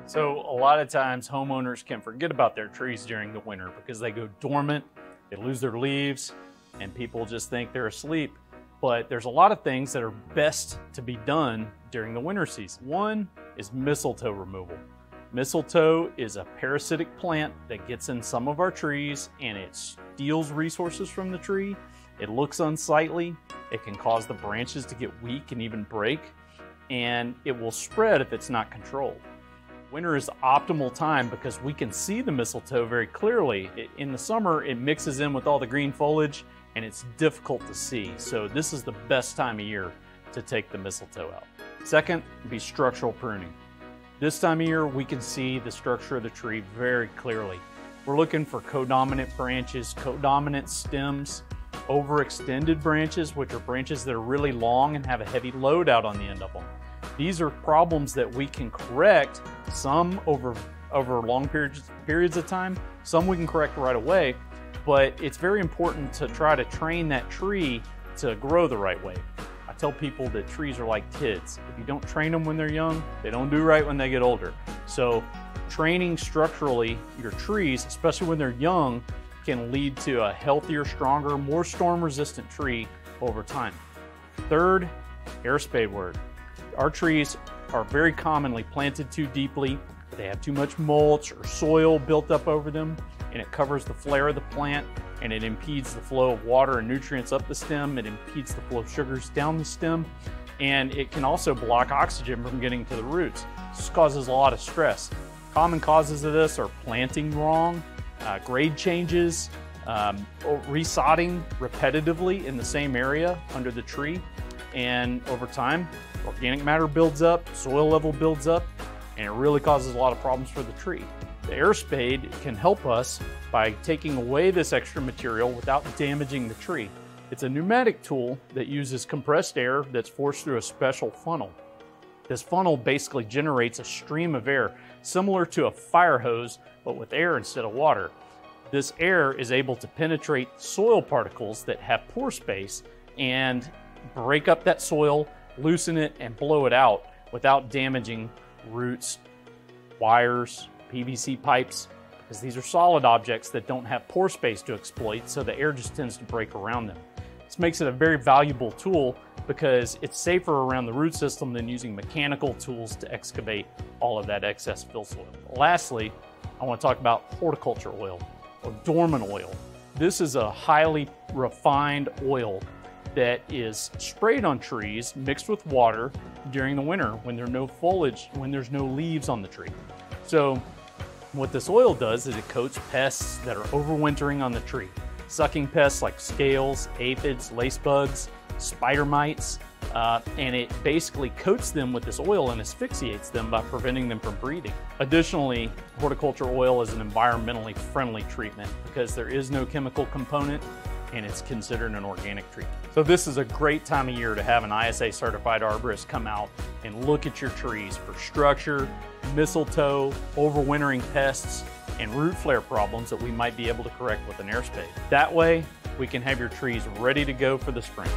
So a lot of times homeowners can forget about their trees during the winter because they go dormant, they lose their leaves, and people just think they're asleep. But there's a lot of things that are best to be done during the winter season. One is mistletoe removal. Mistletoe is a parasitic plant that gets in some of our trees and it steals resources from the tree. It looks unsightly. It can cause the branches to get weak and even break, and it will spread if it's not controlled. Winter is the optimal time because we can see the mistletoe very clearly. In the summer, it mixes in with all the green foliage and it's difficult to see. So this is the best time of year to take the mistletoe out. Second would be structural pruning. This time of year, we can see the structure of the tree very clearly. We're looking for codominant branches, codominant stems, overextended branches, which are branches that are really long and have a heavy load out on the end of them. These are problems that we can correct, some over long periods of time, some we can correct right away, but it's very important to try to train that tree to grow the right way. I tell people that trees are like kids. If you don't train them when they're young, they don't do right when they get older. So training structurally your trees, especially when they're young, can lead to a healthier, stronger, more storm-resistant tree over time. Third, air spade work. Our trees are very commonly planted too deeply. They have too much mulch or soil built up over them, and it covers the flare of the plant, and it impedes the flow of water and nutrients up the stem. It impedes the flow of sugars down the stem, and it can also block oxygen from getting to the roots. This causes a lot of stress. Common causes of this are planting wrong, grade changes, resodding repetitively in the same area under the tree, and over time, organic matter builds up, soil level builds up, and it really causes a lot of problems for the tree. The air spade can help us by taking away this extra material without damaging the tree. It's a pneumatic tool that uses compressed air that's forced through a special funnel. This funnel basically generates a stream of air, similar to a fire hose, but with air instead of water. This air is able to penetrate soil particles that have pore space and break up that soil, loosen it, and blow it out without damaging roots, wires, PVC pipes, because these are solid objects that don't have pore space to exploit, so the air just tends to break around them. This makes it a very valuable tool because it's safer around the root system than using mechanical tools to excavate all of that excess fill soil. Lastly, I want to talk about horticulture oil or dormant oil. This is a highly refined oil that is sprayed on trees mixed with water during the winter when there's no foliage, when there's no leaves on the tree. So what this oil does is it coats pests that are overwintering on the tree. Sucking pests like scales, aphids, lace bugs, spider mites, and it basically coats them with this oil and asphyxiates them by preventing them from breeding. Additionally, horticulture oil is an environmentally friendly treatment because there is no chemical component and it's considered an organic treatment. So this is a great time of year to have an ISA Certified Arborist come out and look at your trees for structure, mistletoe, overwintering pests, and root flare problems that we might be able to correct with an air spade. That way, we can have your trees ready to go for the spring.